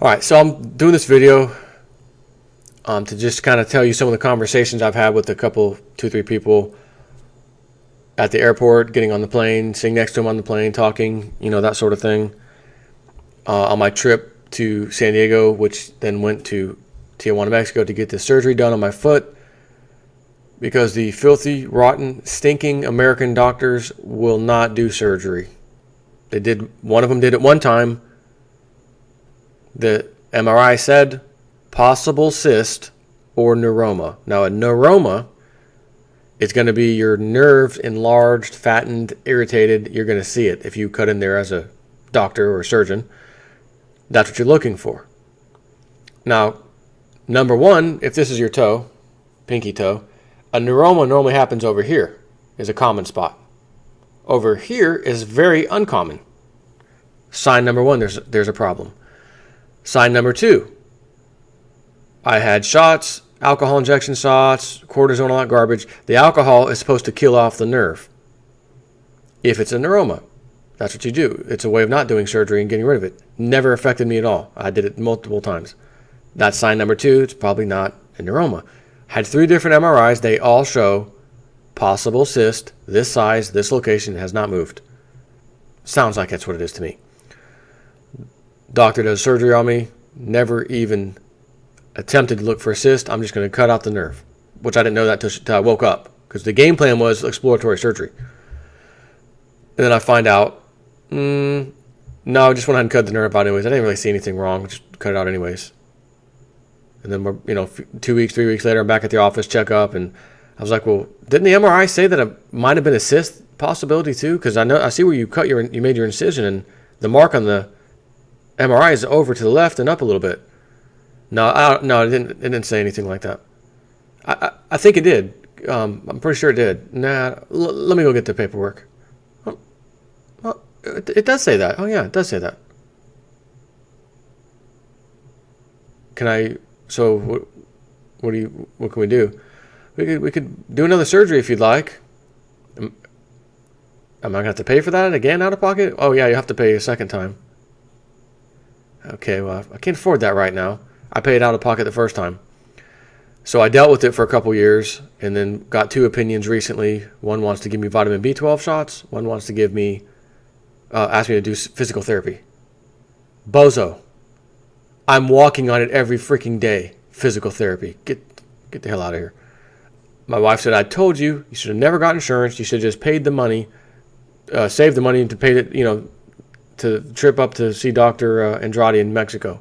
All right, so I'm doing this video to just kind of tell you some of the conversations I've had with a couple, two, three people at the airport, getting on the plane, sitting next to them on the plane, talking, that sort of thing. On my trip to San Diego, which then went to Tijuana, Mexico to get the surgery done on my foot because the filthy, rotten, stinking American doctors will not do surgery. One of them did it one time. The MRI said possible cyst or neuroma. Now, a neuroma is going to be your nerves enlarged, fattened, irritated. You're going to see it if you cut in there as a doctor or a surgeon. That's what you're looking for. Now, number one, if this is your toe, pinky toe, a neuroma normally happens over here, is a common spot. Over here is very uncommon. Sign number one, there's a problem. Sign number two, I had shots, alcohol injection shots, cortisone, all that garbage. The alcohol is supposed to kill off the nerve. If it's a neuroma, that's what you do. It's a way of not doing surgery and getting rid of it. Never affected me at all. I did it multiple times. That's sign number two. It's probably not a neuroma. Had 3 different MRIs. They all show possible cyst, this size, this location, has not moved. Sounds like that's what it is to me. Doctor does surgery on me, never even attempted to look for a cyst. I'm just going to cut out the nerve, which I didn't know that until I woke up, because the game plan was exploratory surgery. And then I find out, no, I just went ahead and cut the nerve out anyways. I didn't really see anything wrong, just cut it out anyways. And then, 2 weeks, 3 weeks later, I'm back at the office, check up, and I was like, well, didn't the MRI say that it might have been a cyst possibility too? Because I see where you made your incision, and the mark on the MRI is over to the left and up a little bit. No, it didn't say anything like that. I think it did. I'm pretty sure it did. Let me go get the paperwork. Well, it does say that. Oh yeah, it does say that. Can I? So what can we do? We could do another surgery if you'd like. Am I gonna have to pay for that again out of pocket? Oh yeah, you have to pay a second time. Okay, well, I can't afford that right now. I paid out of pocket the first time. So I dealt with it for a couple years and then got 2 opinions recently. One wants to give me vitamin B12 shots. One wants to give me, ask me to do physical therapy. Bozo. I'm walking on it every freaking day. Physical therapy. Get the hell out of here. My wife said, I told you, you should have never got insurance. You should have just paid the money, saved the money to pay it, to trip up to see Dr. Andrade in Mexico.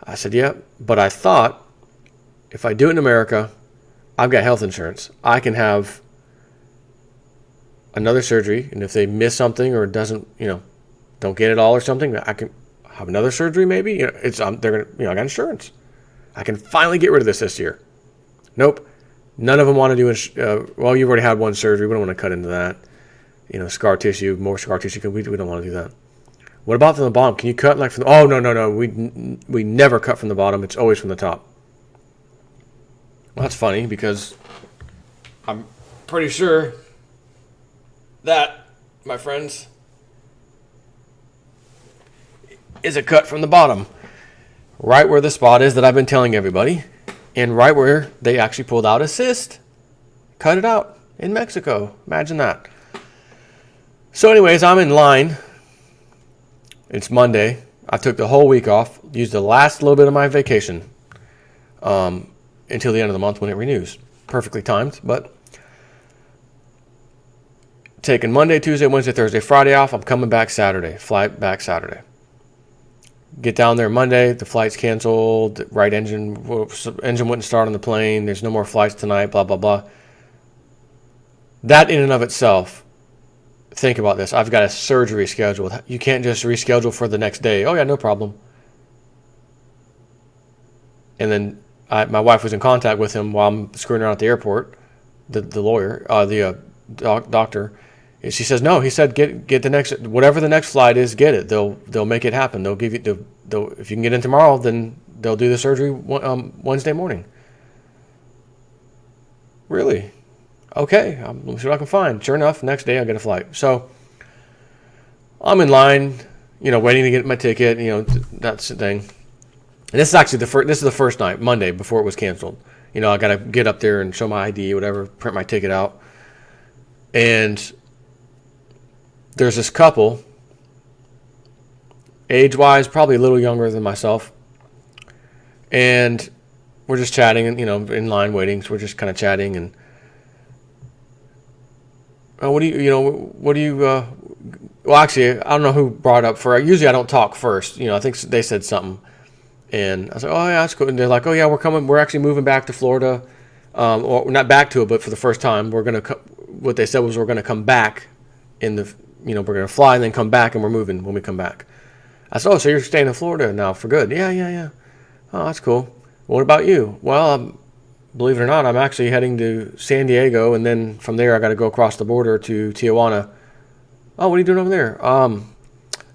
I said, yeah, but I thought if I do it in America, I've got health insurance. I can have another surgery, and if they miss something or it doesn't, don't get it all or something, I can have another surgery maybe. I got insurance. I can finally get rid of this year. Nope. None of them want to do, well, you've already had one surgery. We don't want to cut into that. Scar tissue, more scar tissue. We don't want to do that. What about from the bottom? Can you cut like from the... Oh, no. We never cut from the bottom. It's always from the top. Well, that's funny because I'm pretty sure that, my friends, is a cut from the bottom. Right where the spot is that I've been telling everybody. And right where they actually pulled out a cyst. Cut it out in Mexico. Imagine that. So anyways, I'm in line. It's Monday. I took the whole week off, used the last little bit of my vacation until the end of the month when it renews. Perfectly timed, but taking Monday, Tuesday, Wednesday, Thursday, Friday off. I'm coming back Saturday. Flight back Saturday. Get down there Monday. The flight's canceled. Right engine wouldn't start on the plane. There's no more flights tonight, blah, blah, blah. That in and of itself, think about this. I've got a surgery scheduled. You can't just reschedule for the next day. Oh, yeah, no problem. And then my wife was in contact with him while I'm screwing around at the airport, the lawyer, the doctor. And she says, no, he said, get the next, whatever the next flight is, get it. They'll make it happen. They'll give you, if you can get in tomorrow, then they'll do the surgery Wednesday morning. Really? Okay, let me see what I can find. Sure enough, next day I get a flight. So I'm in line, waiting to get my ticket. That's the thing. And this is actually this is the first night, Monday, before it was canceled. I got to get up there and show my ID, whatever, print my ticket out. And there's this couple, age-wise, probably a little younger than myself. And we're just chatting and, in line waiting. So we're just kind of chatting. And well, actually, I don't know who brought up usually I don't talk first. I think they said something. And I was like, oh, yeah, that's cool. And they're like, oh, yeah, we're actually moving back to Florida. Or not back to it, but for the first time, what they said was we're going to come back we're going to fly and then come back, and we're moving when we come back. I said, oh, so you're staying in Florida now for good? Yeah. Oh, that's cool. What about you? Well, believe it or not, I'm actually heading to San Diego, and then from there I got to go across the border to Tijuana. Oh, what are you doing over there? I'm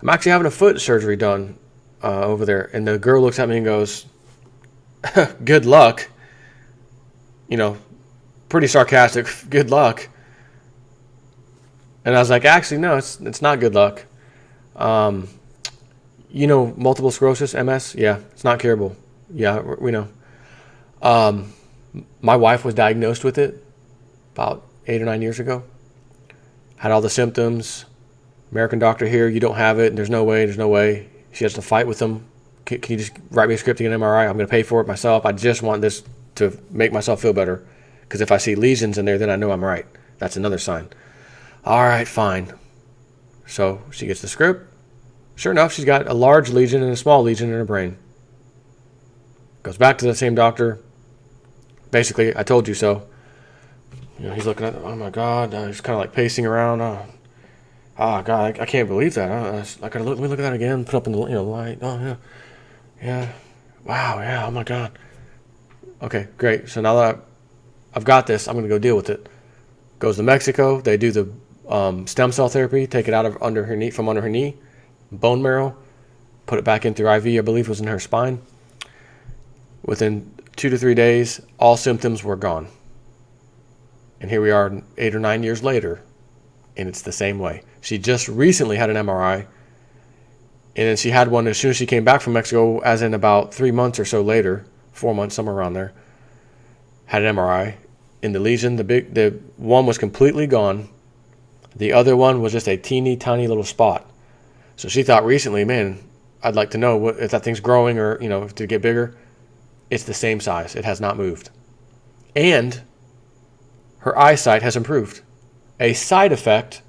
actually having a foot surgery done over there. And the girl looks at me and goes, good luck. Pretty sarcastic, good luck. And I was like, actually, no, it's not good luck. Multiple sclerosis, MS? Yeah, it's not curable. Yeah, we know. My wife was diagnosed with it about 8 or 9 years ago. Had all the symptoms. American doctor here, you don't have it. There's no way. She has to fight with them. Can you just write me a script to get an MRI? I'm going to pay for it myself. I just want this to make myself feel better. Because if I see lesions in there, then I know I'm right. That's another sign. All right, fine. So she gets the script. Sure enough, she's got a large lesion and a small lesion in her brain. Goes back to the same doctor. Basically, I told you so. He's looking at it. Oh, my God. He's kind of like pacing around. Oh, God, I can't believe that. I gotta let me look at that again. Put up in the light. Oh, yeah. Yeah. Wow, yeah. Oh, my God. Okay, great. So now that I've got this, I'm going to go deal with it. Goes to Mexico. They do the stem cell therapy. Take it out of under her knee, bone marrow. Put it back in through IV. I believe it was in her spine. Within 2 to 3 days, all symptoms were gone. And here we are 8 or 9 years later, and it's the same way. She just recently had an MRI, and then she had one as soon as she came back from Mexico, as in about 3 months or so later, 4 months, somewhere around there, had an MRI. And the lesion, the one was completely gone. The other one was just a teeny tiny little spot. So she thought recently, man, I'd like to know if that thing's growing or, to get bigger. It's the same size. It has not moved. And her eyesight has improved. A side effect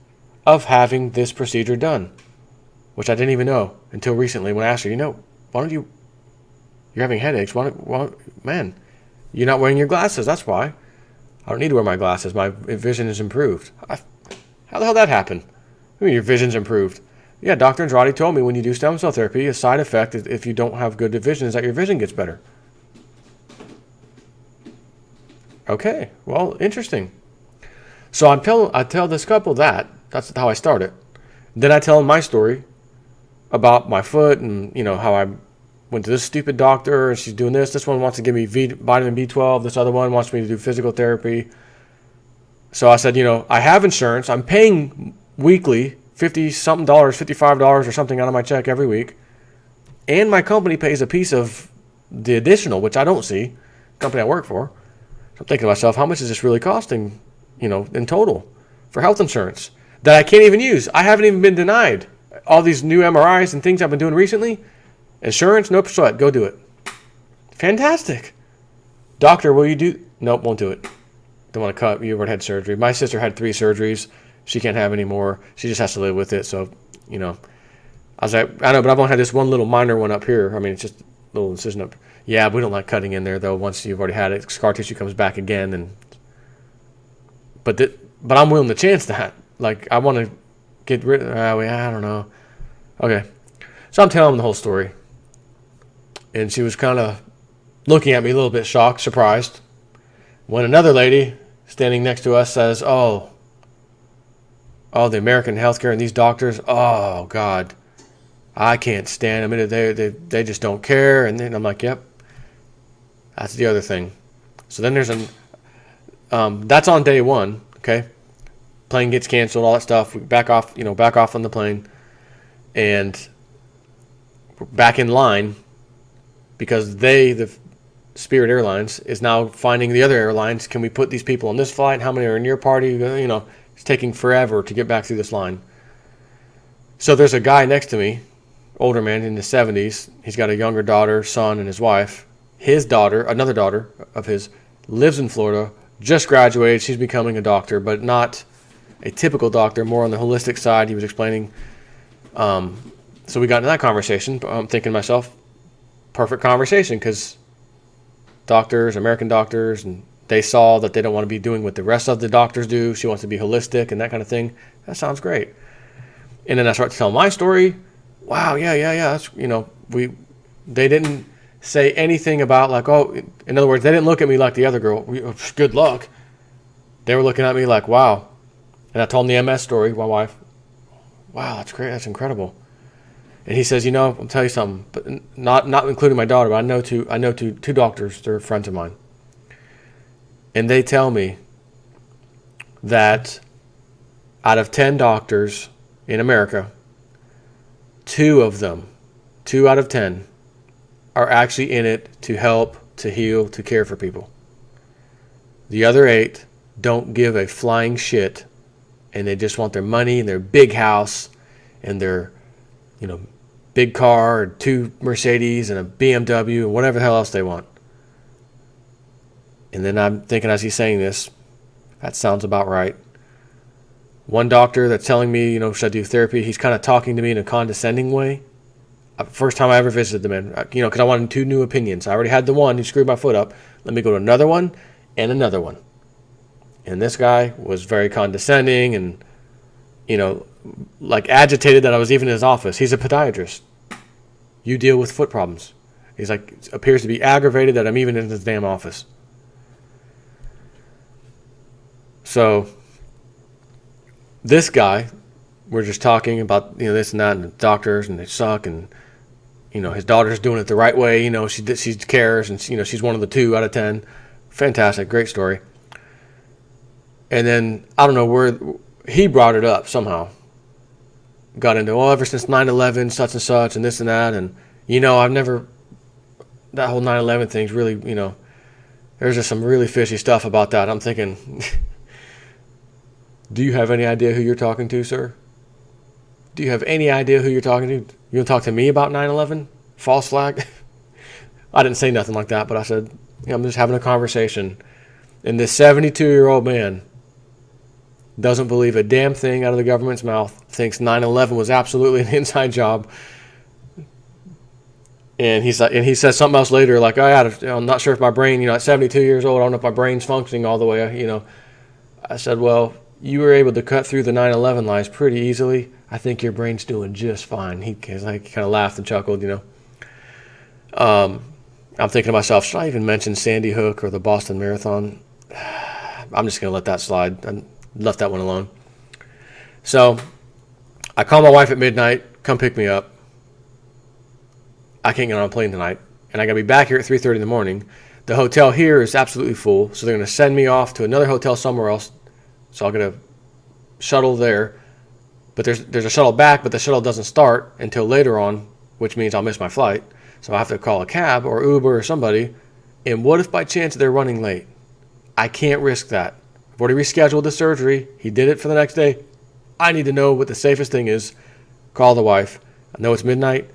of having this procedure done, which I didn't even know until recently when I asked her, why don't you're having headaches. Man, you're not wearing your glasses. That's why. I don't need to wear my glasses. My vision is improved. How the hell that happened? I mean, your vision's improved. Yeah, Dr. Andrade told me when you do stem cell therapy, a side effect if you don't have good vision is that your vision gets better. Okay, well, interesting. So I tell this couple that's how I started. Then I tell them my story about my foot and how I went to this stupid doctor and she's doing this. This one wants to give me vitamin B12. This other one wants me to do physical therapy. So I said, I have insurance. I'm paying weekly $50-something, $55 or something out of my check every week. And my company pays a piece of the additional, which I don't see, the company I work for. So I'm thinking to myself, how much is this really costing, in total for health insurance that I can't even use? I haven't even been denied all these new MRIs and things I've been doing recently. Insurance, nope, sweat, go do it. Fantastic. Doctor, will you do? Nope, won't do it. Don't want to cut. You already had surgery. My sister had 3 surgeries. She can't have any more. She just has to live with it. So, I was like, I know, but I've only had this one little minor one up here. I mean, it's just a little incision up. Yeah, we don't like cutting in there, though. Once you've already had it, scar tissue comes back again. But I'm willing to chance that. Like, I want to get rid of I don't know. Okay. So I'm telling them the whole story. And she was kind of looking at me a little bit shocked, surprised. When another lady standing next to us says, oh, the American healthcare and these doctors, oh, God, I can't stand them. They just don't care. And then I'm like, yep, that's the other thing. So then there's that's on day one, okay? Plane gets canceled, all that stuff. We back off on the plane. And back in line because the Spirit Airlines, is now finding the other airlines. Can we put these people on this flight? How many are in your party? It's taking forever to get back through this line. So there's a guy next to me, older man in his 70s. He's got a younger daughter, son, and his wife. His daughter, another daughter of his, lives in Florida, just graduated. She's becoming a doctor, but not a typical doctor, more on the holistic side. He was explaining. So we got into that conversation. I'm thinking to myself, perfect conversation, because doctors, American doctors, and they saw that they don't want to be doing what the rest of the doctors do. She wants to be holistic and that kind of thing. That sounds great. And then I start to tell my story. Wow, yeah. That's, they didn't say anything about like, oh, in other words, they didn't look at me like the other girl. Good luck. They were looking at me like, wow. And I told them the MS story, my wife. Wow, that's great. That's incredible. And he says, I'll tell you something, but not including my daughter, but I know two doctors. They're friends of mine. And they tell me that out of 10 doctors in America, 2 out of 10, are actually in it to help, to heal, to care for people. The other 8 don't give a flying shit, and they just want their money and their big house and their, big car, or 2 Mercedes and a BMW and whatever the hell else they want. And then I'm thinking as he's saying this, that sounds about right. One doctor that's telling me, should I do therapy? He's kind of talking to me in a condescending way. First time I ever visited the man, because I wanted 2 new opinions. I already had the one who screwed my foot up. Let me go to another one and another one. And this guy was very condescending and, like agitated that I was even in his office. He's a podiatrist. You deal with foot problems. He's like, appears to be aggravated that I'm even in his damn office. So this guy, we're just talking about, this and that, and the doctors, and they suck, and, his daughter's doing it the right way. She cares, and, she's one of the 2 out of 10. Fantastic, great story. And then, I don't know where, he brought it up somehow. Got into, ever since 9/11, such and such, and this and that, and, I've never, that whole 9/11 thing's really, there's just some really fishy stuff about that. I'm thinking, do you have any idea who you're talking to, sir? Do you have any idea who you're talking to? You want to talk to me about 9/11? False flag? I didn't say nothing like that, but I said, I'm just having a conversation. And this 72-year-old man doesn't believe a damn thing out of the government's mouth, thinks 9/11 was absolutely an inside job. And he says something else later, like, I'm not sure if my brain, at 72 years old, I don't know if my brain's functioning all the way, I said, well, you were able to cut through the 9/11 lies pretty easily. I think your brain's doing just fine. He kind of laughed and chuckled, I'm thinking to myself, should I even mention Sandy Hook or the Boston Marathon? I'm just going to let that slide. I left that one alone. So I call my wife at midnight, come pick me up. I can't get on a plane tonight, and I got to be back here at 3:30 in the morning. The hotel here is absolutely full, so they're going to send me off to another hotel somewhere else. So I'll get a shuttle there. But there's a shuttle back, but the shuttle doesn't start until later on, which means I'll miss my flight. So I have to call a cab or Uber or somebody. And what if by chance they're running late? I can't risk that. I've already rescheduled the surgery. He did it for the next day. I need to know what the safest thing is. Call the wife. I know it's midnight.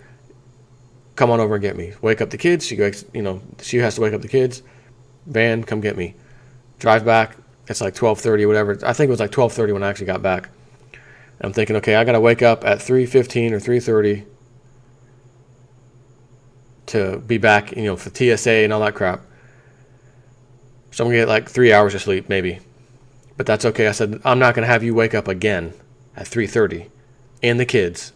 Come on over and get me. Wake up the kids. She has to wake up the kids. Van, come get me. Drive back. It's like 12:30 or whatever. I think it was like 12:30 when I actually got back. And I'm thinking, okay, I got to wake up at 3:15 or 3:30 to be back, for TSA and all that crap. So I'm going to get like 3 hours of sleep, maybe. But that's okay. I said, I'm not going to have you wake up again at 3:30 and the kids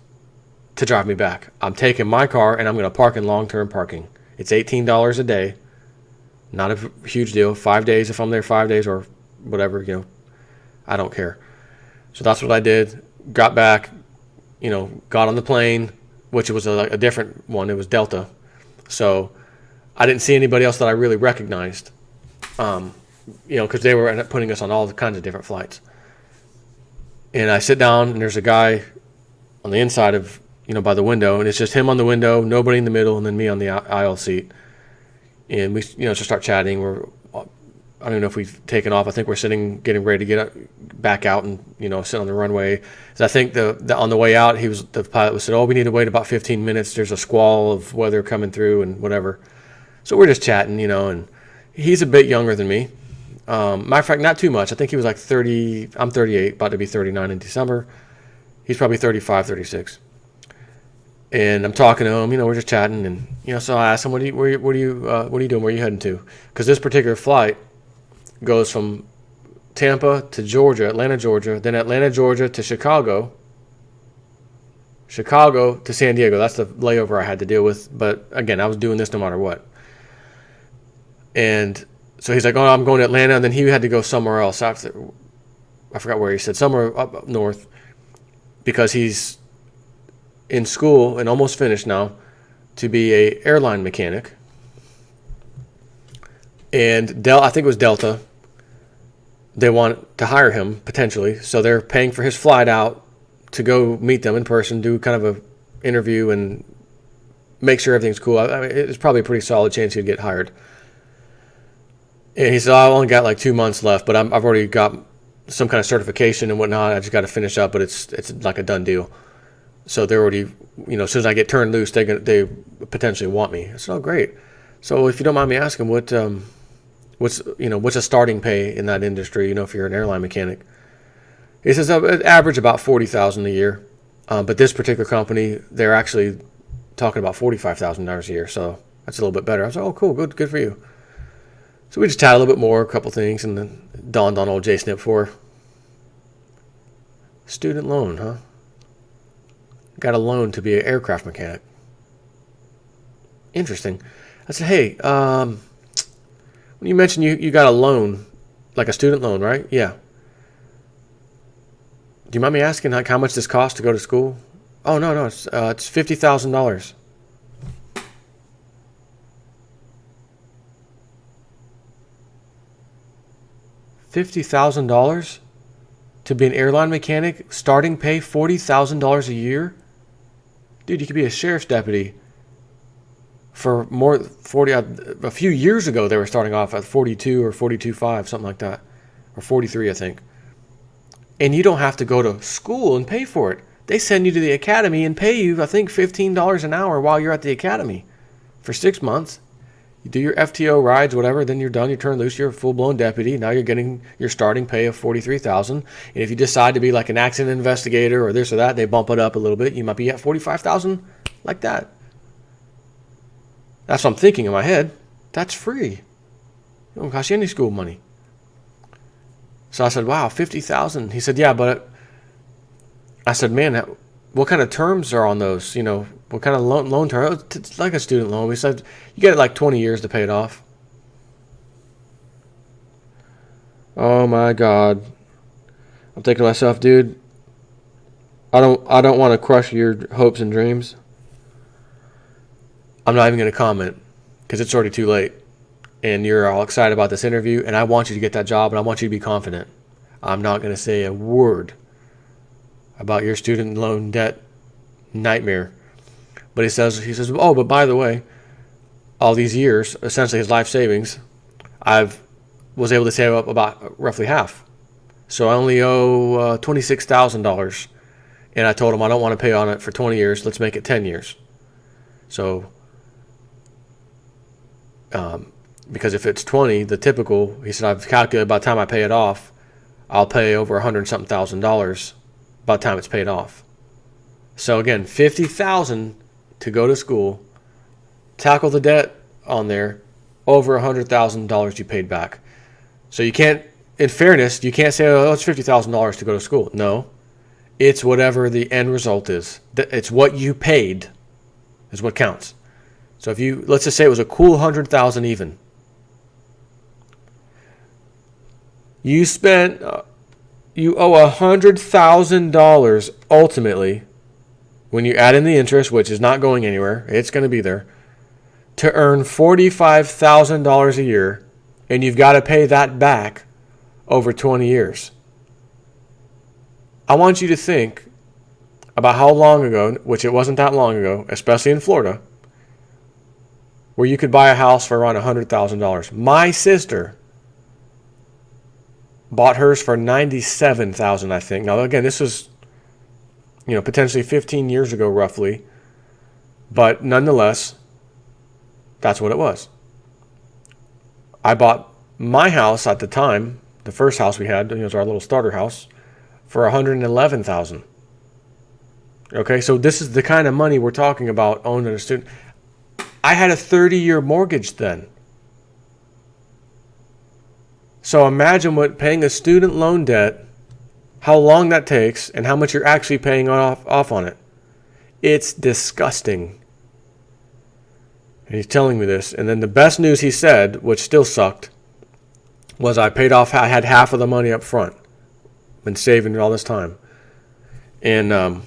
to drive me back. I'm taking my car and I'm going to park in long-term parking. It's $18 a day. Not a huge deal. 5 days if I'm there 5 days or whatever, I don't care. So that's what I did. Got back, got on the plane, which was a different one. It was Delta. So I didn't see anybody else that I really recognized, because they were putting us on all kinds of different flights. And I sit down, and there's a guy on the inside of by the window, and it's just him on the window, nobody in the middle, and then me on the aisle seat. And we, just start chatting. I don't know if we've taken off. I think we're getting ready to get back out and, sit on the runway. So I think on the way out, the pilot said, "Oh, we need to wait about 15 minutes. There's a squall of weather coming through and whatever." So we're just chatting, and he's a bit younger than me. Matter of fact, not too much. I think he was like 30. I'm 38, about to be 39 in December. He's probably 35, 36. And I'm talking to him, we're just chatting, and so I asked him, what are you doing? Where are you heading to? Because this particular flight goes from Tampa to Georgia, Atlanta, Georgia, then Atlanta, Georgia to Chicago to San Diego. That's the layover I had to deal with. But again, I was doing this no matter what. And so he's like, "Oh, I'm going to Atlanta," and then he had to go somewhere else after. I forgot where he said, somewhere up north, because he's in school and almost finished now to be a airline mechanic. And I think it was Delta. They want to hire him potentially, so they're paying for his flight out to go meet them in person, do kind of a interview, and make sure everything's cool. I mean, it's probably a pretty solid chance he'd get hired. And he said, "I've only got like 2 months left, but I've already got some kind of certification and whatnot. I just got to finish up, but it's like a done deal. So they're already, as soon as I get turned loose, they potentially want me." I said, "Oh, great." So if you don't mind me asking, what's a starting pay in that industry? If you're an airline mechanic, he says average about $40,000 a year, but this particular company, they're actually talking about $45,000 a year, so that's a little bit better. I was like, "Oh, cool, good for you." So we just chatted a little bit more, a couple things, and then dawned on old J Snip for student loan, huh? Got a loan to be an aircraft mechanic. Interesting. I said, "Hey, when you mentioned you got a loan, like a student loan, right?" "Yeah." "Do you mind me asking how much this costs to go to school?" "Oh, no, it's $50,000. $50,000 to be an airline mechanic, starting pay $40,000 a year? Dude, you could be a sheriff's deputy for more 40. A few years ago, they were starting off at 42 or 42.5, something like that, or 43, I think. And you don't have to go to school and pay for it. They send you to the academy and pay you, I think, $15 an hour while you're at the academy for 6 months. You do your FTO rides, whatever, then you're done, you turn loose, you're a full-blown deputy. Now you're getting your starting pay of $43,000. And if you decide to be like an accident investigator or this or that, they bump it up a little bit. You might be at $45,000 like that. That's what I'm thinking in my head. That's free. It don't cost you any school money. So I said, "Wow, $50,000. He said, "Yeah, but..." I said, "Man, what kind of terms are on those? What kind of loan term?" "It's like a student loan." We said, "You get like 20 years to pay it off." Oh my God. I'm thinking to myself, dude, I don't want to crush your hopes and dreams. I'm not even going to comment because it's already too late. And you're all excited about this interview, and I want you to get that job, and I want you to be confident. I'm not going to say a word about your student loan debt nightmare. But he says, "Oh, but by the way, all these years, essentially his life savings, was able to save up about roughly half. So I only owe $26,000. And I told him I don't want to pay on it for 20 years. Let's make it 10 years. So, because if it's 20, the typical, he said, I've calculated by the time I pay it off, I'll pay over $100-something thousand by the time it's paid off. So again, $50,000 to go to school, tackle the debt on there, over $100,000 you paid back. So you can't, in fairness, you can't say, "Oh, it's $50,000 to go to school." No, it's whatever the end result is. It's what you paid is what counts. So if you, let's just say it was a cool 100,000 even. You owe $100,000 ultimately, when you add in the interest, which is not going anywhere, it's going to be there, to earn $45,000 a year, and you've got to pay that back over 20 years. I want you to think about how long ago, which it wasn't that long ago, especially in Florida, where you could buy a house for around $100,000. My sister bought hers for $97,000, I think. Now, again, this was, potentially 15 years ago, roughly. But nonetheless, that's what it was. I bought my house at the time, the first house we had, it was our little starter house, for $111,000. Okay, so this is the kind of money we're talking about owning a student. I had a 30-year mortgage then. So imagine what paying a student loan debt, how long that takes, and how much you're actually paying off on it. It's disgusting. And he's telling me this. And then the best news he said, which still sucked, was I had half of the money up front. Been saving it all this time. And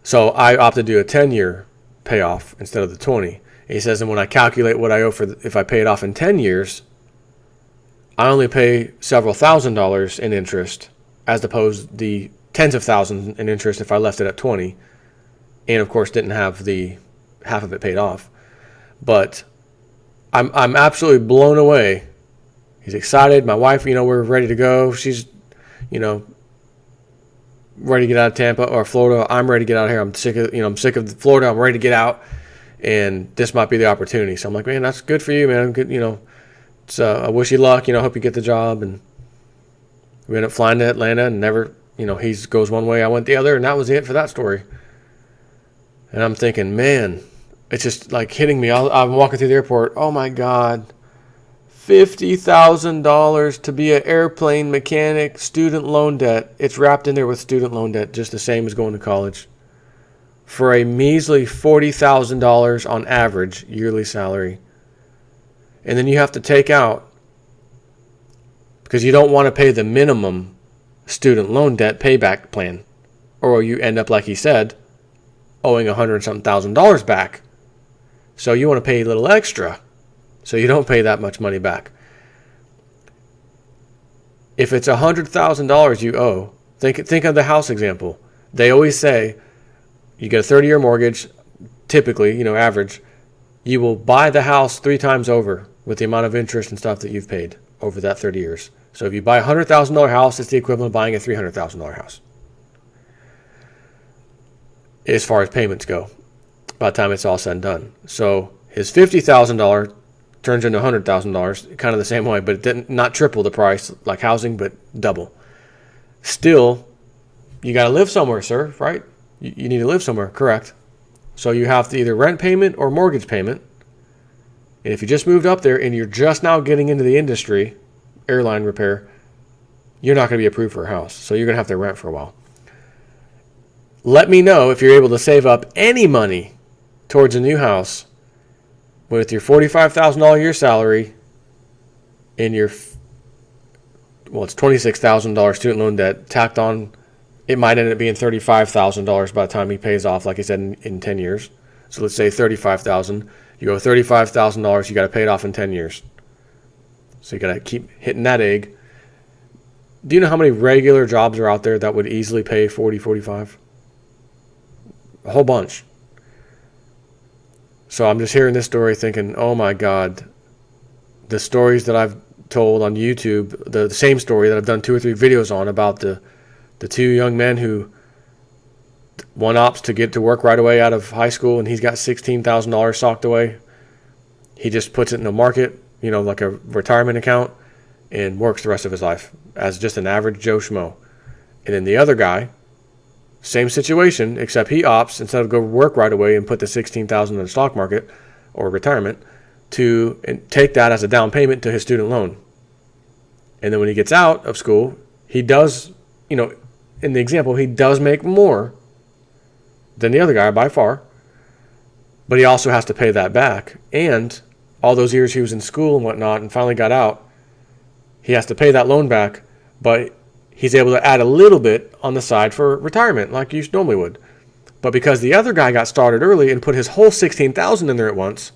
so I opted to do a 10-year payoff instead of the 20. And he says, and when I calculate what I owe if I pay it off in 10 years, I only pay several $1,000s in interest, as opposed to the tens of thousands in interest if I left it at 20, and of course didn't have the half of it paid off. But I'm absolutely blown away. He's excited. My wife, we're ready to go. She's, ready to get out of Tampa or Florida. I'm ready to get out of here. I'm sick of Florida. I'm ready to get out, and this might be the opportunity. So I'm like, man, that's good for you, man. Good, So I wish you luck. Hope you get the job. And we ended up flying to Atlanta, and never, he goes one way, I went the other, and that was it for that story. And I'm thinking, man, it's just like hitting me. I'm walking through the airport. Oh my God, $50,000 to be an airplane mechanic, student loan debt. It's wrapped in there with student loan debt, just the same as going to college, for a measly $40,000 on average yearly salary. And then you have to take out, because you don't want to pay the minimum student loan debt payback plan, or you end up, like he said, owing $100,000 back. So you want to pay a little extra, so you don't pay that much money back. If it's $100,000 you owe, think of the house example. They always say you get a 30-year mortgage, typically, average. You will buy the house 3 times over with the amount of interest and stuff that you've paid over that 30 years. So if you buy a $100,000 house, it's the equivalent of buying a $300,000 house, as far as payments go, by the time it's all said and done. So his $50,000 turns into $100,000, kind of the same way, but it didn't, not triple the price like housing, but double. Still, you got to live somewhere, sir, right? You need to live somewhere, correct? So you have to either rent payment or mortgage payment. And if you just moved up there and you're just now getting into the industry, airline repair, you're not going to be approved for a house. So you're going to have to rent for a while. Let me know if you're able to save up any money towards a new house with your $45,000 a year salary and your, it's $26,000 student loan debt tacked on. It might end up being $35,000 by the time he pays off, like I said, in 10 years. So let's say $35,000. You owe $35,000. You got to pay it off in 10 years. So you got to keep hitting that egg. Do you know how many regular jobs are out there that would easily pay 40, 45? A whole bunch. So I'm just hearing this story thinking, oh my God, the stories that I've told on YouTube, the same story that I've done 2 or 3 videos on about the 2 young men who, one opts to get to work right away out of high school, and he's got $16,000 socked away. He just puts it in the market, like a retirement account, and works the rest of his life as just an average Joe Schmo. And then the other guy, same situation, except he opts, instead of go work right away and put the $16,000 in the stock market or retirement, to take that as a down payment to his student loan. And then when he gets out of school, he does, in the example, he does make more than the other guy by far, but he also has to pay that back. And all those years he was in school and whatnot and finally got out, he has to pay that loan back, but he's able to add a little bit on the side for retirement like you normally would. But because the other guy got started early and put his whole $16,000 in there at once,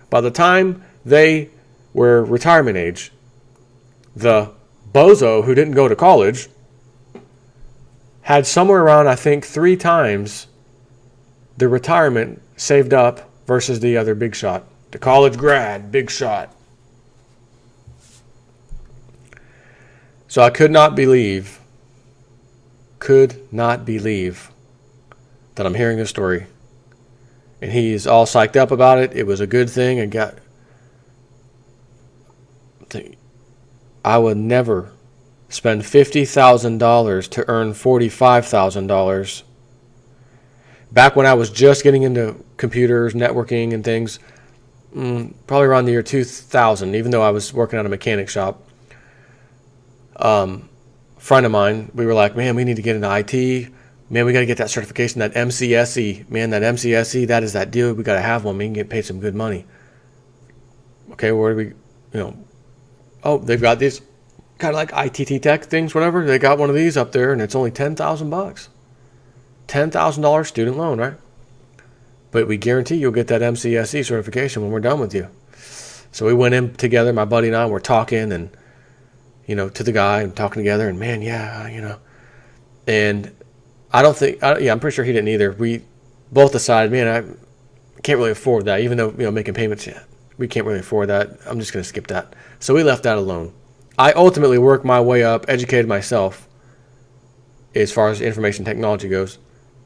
by the time they were retirement age, the bozo who didn't go to college had somewhere around, I think, 3 times the retirement saved up versus the other big shot. The college grad, big shot. So I could not believe that I'm hearing this story. And he's all psyched up about it. It was a good thing. I would never spend $50,000 to earn $45,000. Back when I was just getting into computers, networking, and things, probably around the year 2000, even though I was working at a mechanic shop, friend of mine, we were like, man, we need to get into IT. Man, we got to get that certification, that MCSE. Man, that MCSE, that is that deal. We got to have one. We can get paid some good money. Okay, where do we, oh, they've got these kind of like ITT Tech things, whatever. They got one of these up there, and it's only $10,000. $10,000 student loan, right? But we guarantee you'll get that MCSE certification when we're done with you. So we went in together, my buddy and I were talking, and to the guy and talking together, and man, yeah, and I'm pretty sure he didn't either. We both decided, man, I can't really afford that, even though, making payments, yeah, we can't really afford that. I'm just going to skip that. So we left that alone. I ultimately worked my way up, educated myself as far as information technology goes,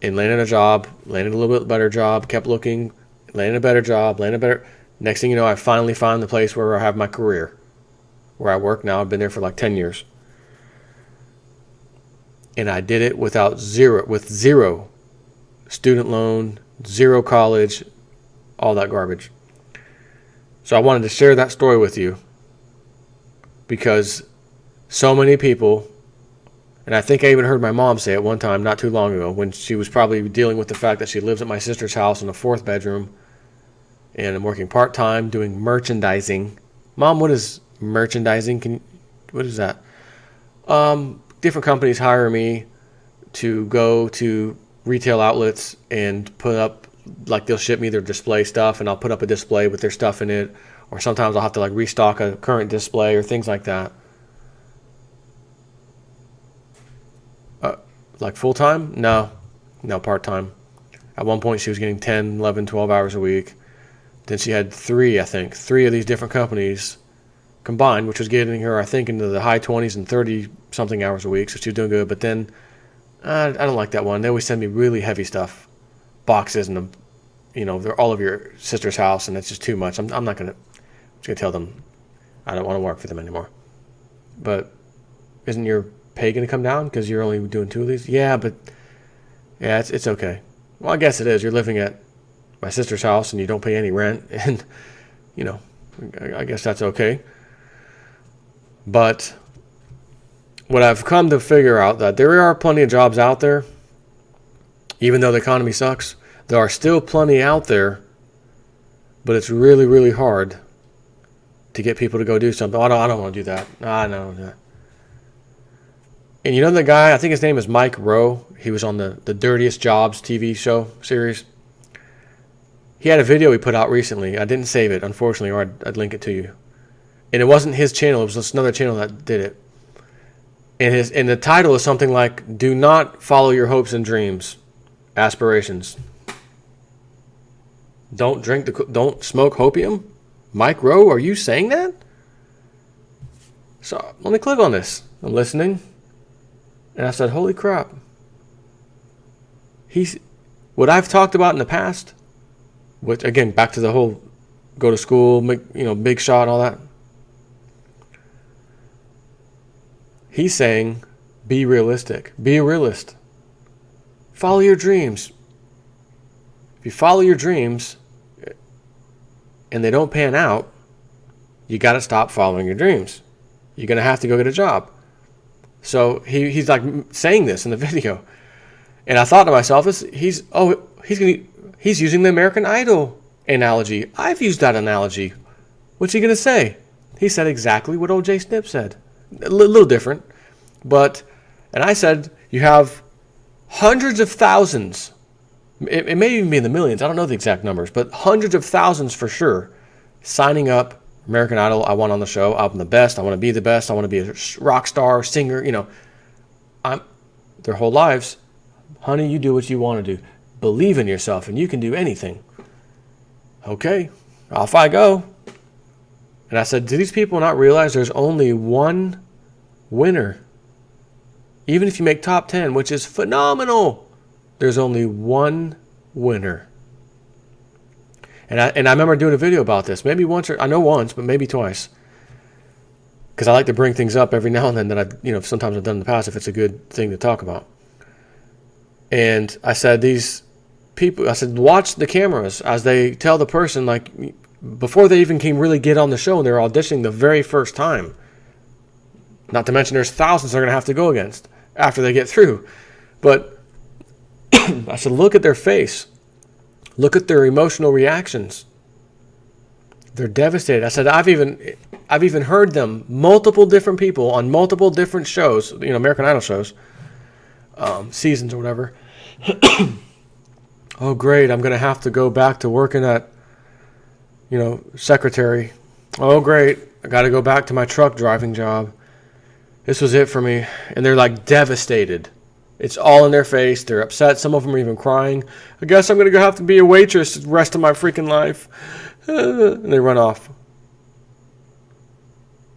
and landed a job, landed a little bit better job, kept looking, landed a better job, next thing you know, I finally found the place where I have my career, where I work now. I've been there for like 10 years. And I did it with zero student loan, zero college, all that garbage. So I wanted to share that story with you because so many people, and I think I even heard my mom say it one time not too long ago when she was probably dealing with the fact that she lives at my sister's house in a 4th bedroom and I'm working part-time doing merchandising. Mom, what is merchandising? What is that? Different companies hire me to go to retail outlets and put up, like they'll ship me their display stuff and I'll put up a display with their stuff in it, or sometimes I'll have to like restock a current display or things like that. Like full-time? No, part-time. At one point she was getting 10, 11, 12 hours a week. Then she had three of these different companies combined, which was getting her, I think, into the high 20s and 30-something hours a week, so she was doing good. But then, I don't like that one. They always send me really heavy stuff, boxes, and they're all of your sister's house, and it's just too much. I'm not going to tell them I don't want to work for them anymore. But isn't your pay going to come down because you're only doing 2 of these? Yeah, but yeah, it's okay. Well, I guess it is. You're living at my sister's house, and you don't pay any rent, and, I guess that's okay. But what I've come to figure out that there are plenty of jobs out there, even though the economy sucks. There are still plenty out there, but it's really, really hard to get people to go do something. I don't want to do that. No. And you know the guy, I think his name is Mike Rowe. He was on the Dirtiest Jobs TV show series. He had a video he put out recently. I didn't save it, unfortunately, or I'd link it to you. And it wasn't his channel. It was just another channel that did it. And the title is something like, "Do not follow your hopes and dreams, aspirations. Don't smoke hopium." Mike Rowe, are you saying that? So let me click on this. I'm listening. And I said, holy crap. What I've talked about in the past, which again, back to the whole go to school, big shot, all that. He's saying, be realistic. Be a realist. Follow your dreams. If you follow your dreams and they don't pan out, you got to stop following your dreams. You're going to have to go get a job. So he's like saying this in the video. And I thought to myself, he's using the American Idol analogy. I've used that analogy. What's he going to say? He said exactly what O.J. Snip said. A little different. And I said, you have hundreds of thousands. It may even be in the millions. I don't know the exact numbers, but hundreds of thousands for sure signing up. American Idol, I want on the show. I'm the best. I want to be the best. I want to be a rock star, singer. They're their whole lives, honey, you do what you want to do. Believe in yourself and you can do anything. Okay, off I go. And I said, do these people not realize there's only one winner? Even if you make top 10, which is phenomenal, there's only one winner. And I remember doing a video about this, maybe once, or I know once, but maybe twice. Because I like to bring things up every now and then that sometimes I've done in the past if it's a good thing to talk about. And I said, watch the cameras as they tell the person, like, before they even can really get on the show and they're auditioning the very first time. Not to mention there's thousands they're going to have to go against after they get through. But I said, look at their face. Look at their emotional reactions. They're devastated. I said, I've even heard them, multiple different people on multiple different shows, American Idol shows, seasons or whatever. Oh, great, I'm going to have to go back to working at, secretary. Oh, great, I got to go back to my truck driving job. This was it for me. And they're like devastated. It's all in their face. They're upset. Some of them are even crying. I guess I'm going to have to be a waitress the rest of my freaking life. And they run off.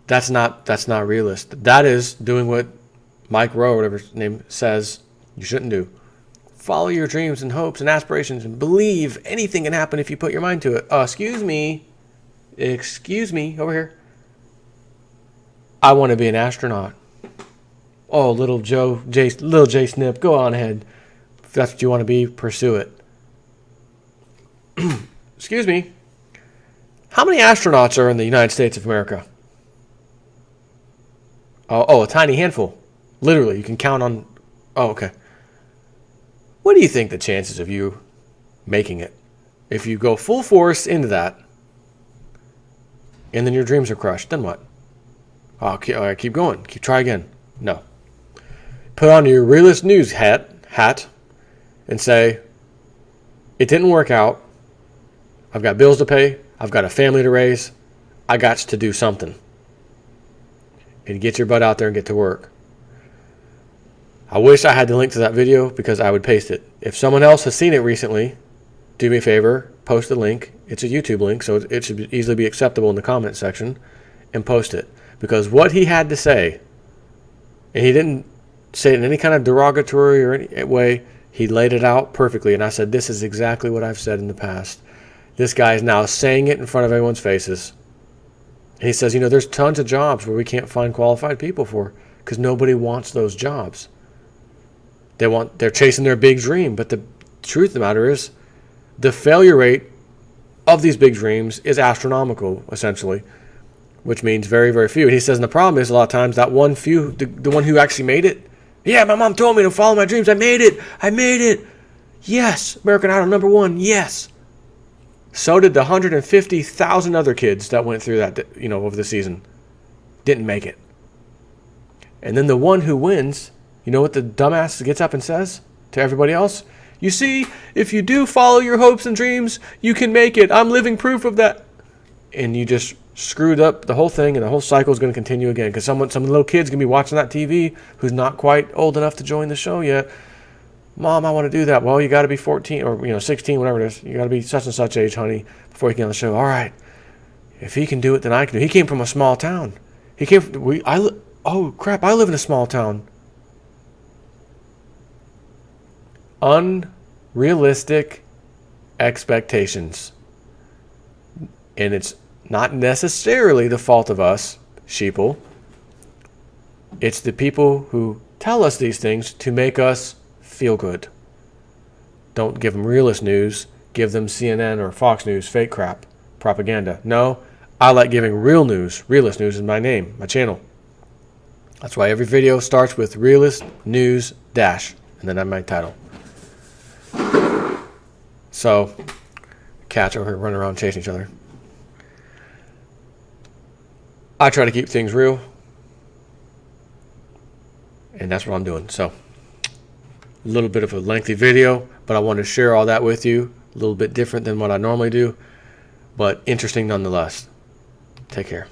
That's not realist. That is doing what Mike Rowe, whatever his name, says you shouldn't do. Follow your dreams and hopes and aspirations and believe anything can happen if you put your mind to it. Excuse me, over here. I want to be an astronaut. Oh, little Jay Snip, go on ahead. If that's what you want to be, pursue it. Excuse me. How many astronauts are in the United States of America? Oh, a tiny handful. Literally, you can count on... Oh, okay. What do you think the chances of you making it? If you go full force into that, and then your dreams are crushed, then what? All right, keep going. Try again. No. Put on your realist news hat and say, it didn't work out. I've got bills to pay. I've got a family to raise. I got to do something. And get your butt out there and get to work. I wish I had the link to that video because I would paste it. If someone else has seen it recently, do me a favor, post the link. It's a YouTube link, so it should easily be acceptable in the comment section, and post it. Because what he had to say, and he didn't say it in any kind of derogatory or any way, he laid it out perfectly. And I said, this is exactly what I've said in the past. This guy is now saying it in front of everyone's faces. And he says, there's tons of jobs where we can't find qualified people for because nobody wants those jobs. They're chasing their big dream. But the truth of the matter is the failure rate of these big dreams is astronomical, essentially, which means very, very few. And he says, and the problem is a lot of times that one few, the one who actually made it, yeah, my mom told me to follow my dreams. I made it. Yes, American Idol #1, yes. So did the 150,000 other kids that went through that, over the season. Didn't make it. And then the one who wins, you know what the dumbass gets up and says to everybody else? You see, if you do follow your hopes and dreams, you can make it. I'm living proof of that. And you just screwed up the whole thing, and the whole cycle is going to continue again because some little kid's going to be watching that TV who's not quite old enough to join the show yet. Mom, I want to do that. Well, you got to be 14 or 16, whatever it is. You got to be such and such age, honey, before you get on the show. All right. If he can do it, then I can do it. He came from a small town. Oh, crap, I live in a small town. Unrealistic expectations. And it's not necessarily the fault of us, sheeple. It's the people who tell us these things to make us feel good. Don't give them realist news. Give them CNN or Fox News fake crap, propaganda. No, I like giving real news. Realist news is my name, my channel. That's why every video starts with realist news dash, and then I'm my title. So, cats over here running around chasing each other. I try to keep things real, and that's what I'm doing. So, a little bit of a lengthy video, but I want to share all that with you. A little bit different than what I normally do, but interesting nonetheless. Take care.